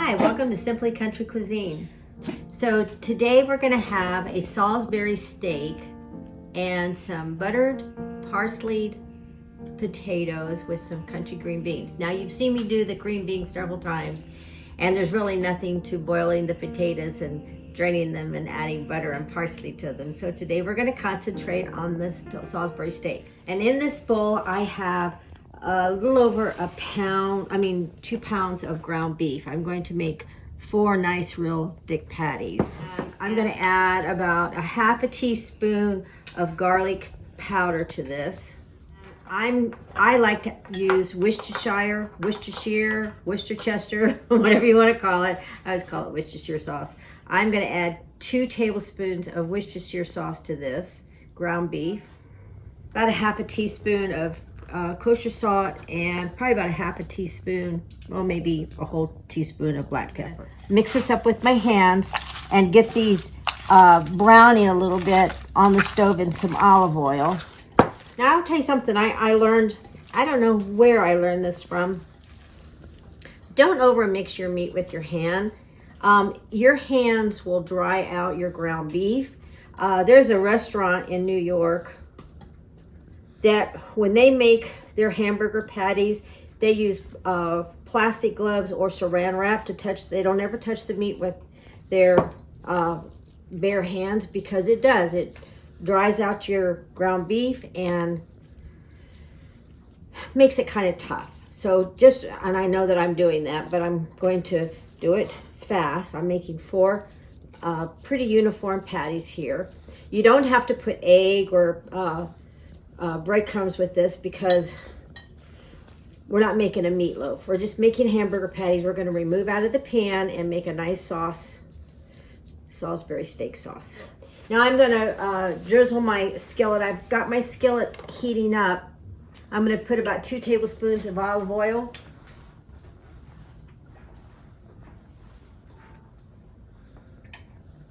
Hi, welcome to Simply Country Cuisine. So today we're going to have a Salisbury steak and some buttered parsleyed potatoes with some country green beans. Now you've seen me do the green beans several times, and there's really nothing to boiling the potatoes and draining them and adding butter and parsley to them. So today we're going to concentrate on this Salisbury steak. And in this bowl I have a little over 2 pounds of ground beef. I'm going to make 4 nice real thick patties. I'm going to add about a half a teaspoon of garlic powder to this. I like to use Worcestershire, Worcestershire, whatever you want to call it. I always call it Worcestershire sauce. I'm going to add 2 tablespoons of Worcestershire sauce to this ground beef, about a half a teaspoon of kosher salt, and probably about a half a teaspoon, well, maybe a whole teaspoon of black pepper. Mix this up with my hands and get these browning a little bit on the stove in some olive oil. Now I'll tell you something I learned. I don't know where I learned this from. Don't over mix your meat with your hand. Your hands will dry out your ground beef. There's a restaurant in New York that when they make their hamburger patties, they use plastic gloves or saran wrap to touch. They don't ever touch the meat with their bare hands, because it dries out your ground beef and makes it kind of tough. So and I know that I'm doing that, but I'm going to do it fast. I'm making 4 pretty uniform patties here. You don't have to put egg or breadcrumbs with this, because we're not making a meatloaf. We're just making hamburger patties. We're going to remove out of the pan and make a nice sauce, Salisbury steak sauce. Now I'm going to drizzle my skillet. I've got my skillet heating up. I'm going to put about 2 tablespoons of olive oil.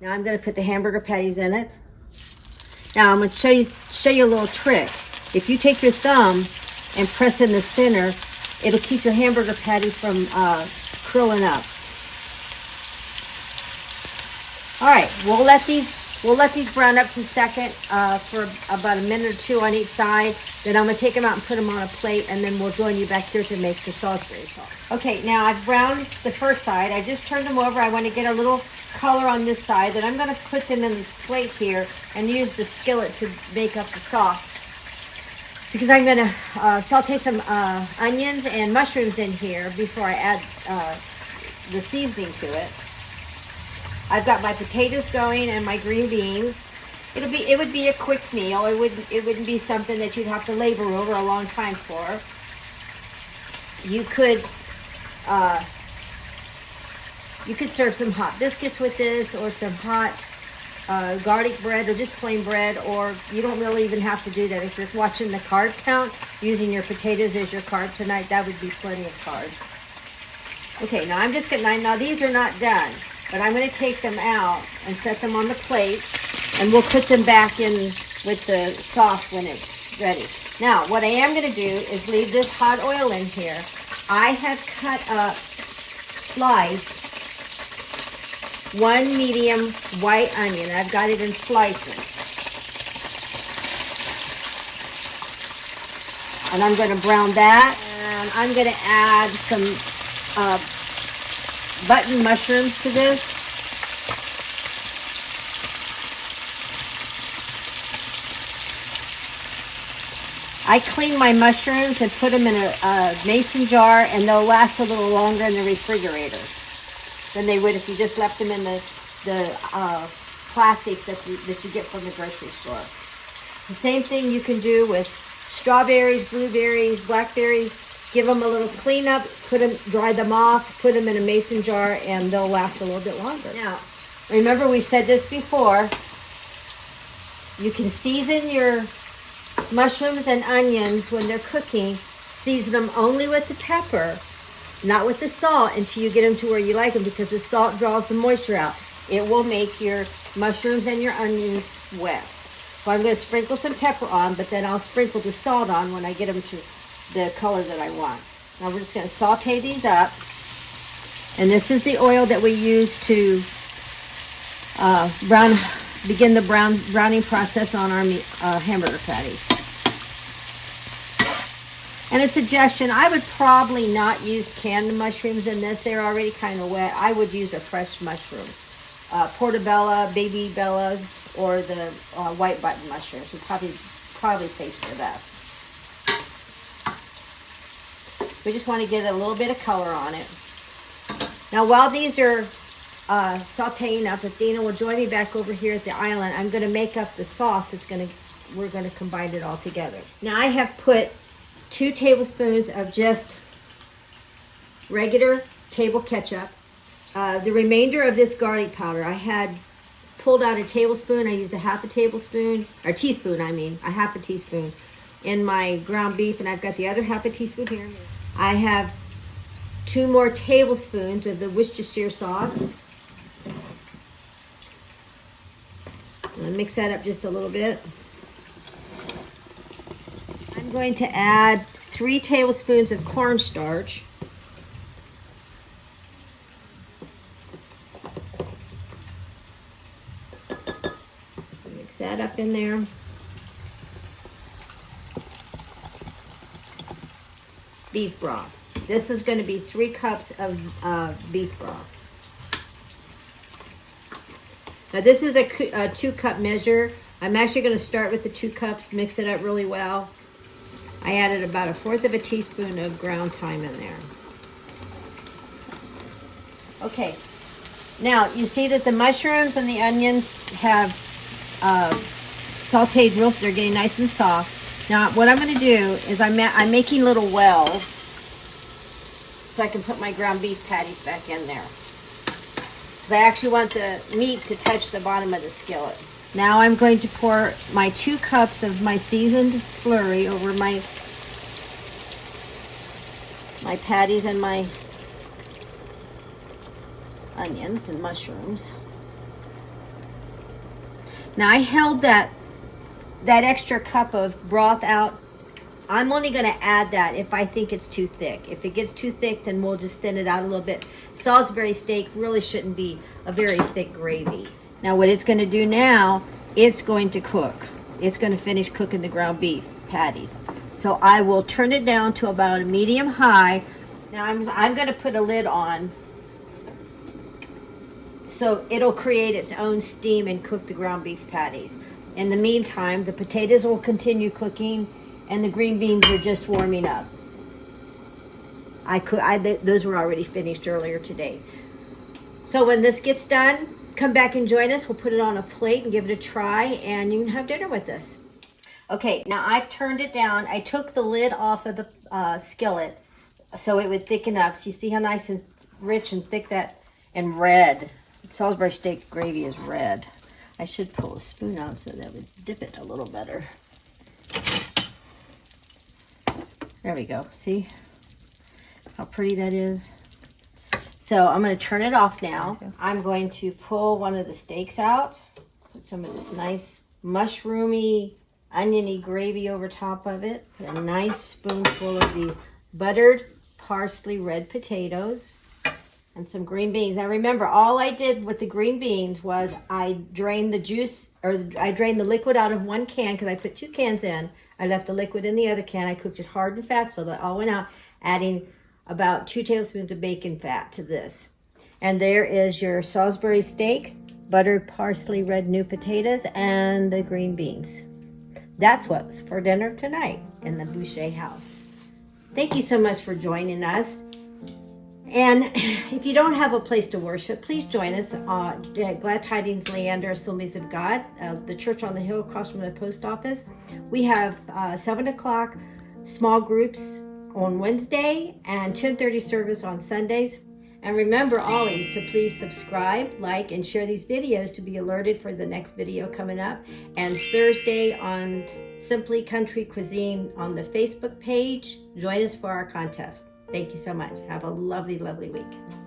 Now I'm going to put the hamburger patties in it. Now I'm going to show you a little trick. If you take your thumb and press in the center, it'll keep your hamburger patty from curling up. All right, we'll let these brown up to a second for about a minute or 2 on each side. Then I'm going to take them out and put them on a plate, and then we'll join you back here to make the Salisbury sauce. Okay, now I've browned the first side. I just turned them over. I want to get a little color on this side. Then I'm going to put them in this plate here and use the skillet to make up the sauce, because I'm going to saute some onions and mushrooms in here before I add the seasoning to it. I've got my potatoes going and my green beans. It would be a quick meal. It wouldn't be something that you'd have to labor over a long time for. You could serve some hot biscuits with this, or some hot garlic bread, or just plain bread, or you don't really even have to do that. If you're watching the carb count, using your potatoes as your carb tonight, that would be plenty of carbs. Okay, now I'm just going now these are not done, but I'm going to take them out and set them on the plate, and we'll put them back in with the sauce when it's ready. Now, what I am going to do is leave this hot oil in here. I have cut up, sliced, 1 medium white onion. I've got it in slices. And I'm going to brown that. And I'm going to add some button mushrooms to this. I clean my mushrooms and put them in a mason jar, and they'll last a little longer in the refrigerator than they would if you just left them in the plastic that you get from the grocery store. It's the same thing you can do with strawberries, blueberries, blackberries. Give them a little cleanup, dry them off, put them in a mason jar, and they'll last a little bit longer. Now, remember, we've said this before, you can season your mushrooms and onions when they're cooking. Season them only with the pepper, not with the salt, until you get them to where you like them, because the salt draws the moisture out. It will make your mushrooms and your onions wet. So I'm going to sprinkle some pepper on, but then I'll sprinkle the salt on when I get them to the color that I want. Now we're just going to saute these up. And this is the oil that we use to begin the browning process on our hamburger patties. And a suggestion, I would probably not use canned mushrooms in this. They're already kind of wet. I would use a fresh mushroom. Portobello, baby bellas, or the white button mushrooms would probably taste the best. We just want to get a little bit of color on it. Now while these are sauteing up, Athena will join me back over here at the island. I'm going to make up the sauce. We're going to combine it all together. Now I have put 2 tablespoons of just regular table ketchup. The remainder of this garlic powder, I had pulled out a tablespoon. I used a half a tablespoon, or teaspoon, a half a teaspoon in my ground beef, and I've got the other half a teaspoon here. I have 2 more tablespoons of the Worcestershire sauce. I'm going to mix that up just a little bit. I'm going to add 3 tablespoons of cornstarch. Mix that up in there. Beef broth. This is going to be 3 cups of beef broth. Now this is a 2-cup measure. I'm actually going to start with the 2 cups, mix it up really well. I added about 1/4 of a teaspoon of ground thyme in there. Okay, now you see that the mushrooms and the onions have sauteed real, they're getting nice and soft. Now what I'm going to do is I'm making little wells so I can put my ground beef patties back in there. Because I actually want the meat to touch the bottom of the skillet. Now I'm going to pour my 2 cups of my seasoned slurry over my patties and my onions and mushrooms. Now I held that extra cup of broth out. I'm only going to add that if I think it's too thick. If it gets too thick, then we'll just thin it out a little bit. Salisbury steak really shouldn't be a very thick gravy. Now what it's going to do now, it's going to cook. It's going to finish cooking the ground beef patties. So I will turn it down to about a medium high. Now I'm going to put a lid on so it'll create its own steam and cook the ground beef patties. In the meantime, the potatoes will continue cooking and the green beans are just warming up. Those were already finished earlier today. So when this gets done, come back and join us. We'll put it on a plate and give it a try, and you can have dinner with us. Okay, now I've turned it down. I took the lid off of the skillet so it would thicken up. So you see how nice and rich and thick and red. Salisbury steak gravy is red. I should pull a spoon out so that would dip it a little better. There we go. See how pretty that is? So I'm going to turn it off now. Okay. I'm going to pull one of the steaks out, put some of this nice mushroomy, oniony gravy over top of it. Put a nice spoonful of these buttered parsley red potatoes and some green beans. Now remember, all I did with the green beans was I drained the juice, or I drained the liquid out of 1 can because I put 2 cans in. I left the liquid in the other can. I cooked it hard and fast so that all went out, adding about 2 tablespoons of bacon fat to this. And there is your Salisbury steak, buttered parsley red new potatoes, and the green beans. That's what's for dinner tonight in the Boucher house. Thank you so much for joining us. And if you don't have a place to worship, please join us at Glad Tidings Leander Assemblies of God, the church on the hill across from the post office. We have 7 o'clock small groups on Wednesday and 10:30 service on Sundays. And remember always to please subscribe, like, and share these videos to be alerted for the next video coming up. And Thursday on Simply Country Cuisine on the Facebook page. Join us for our contest. Thank you so much. Have a lovely, lovely week.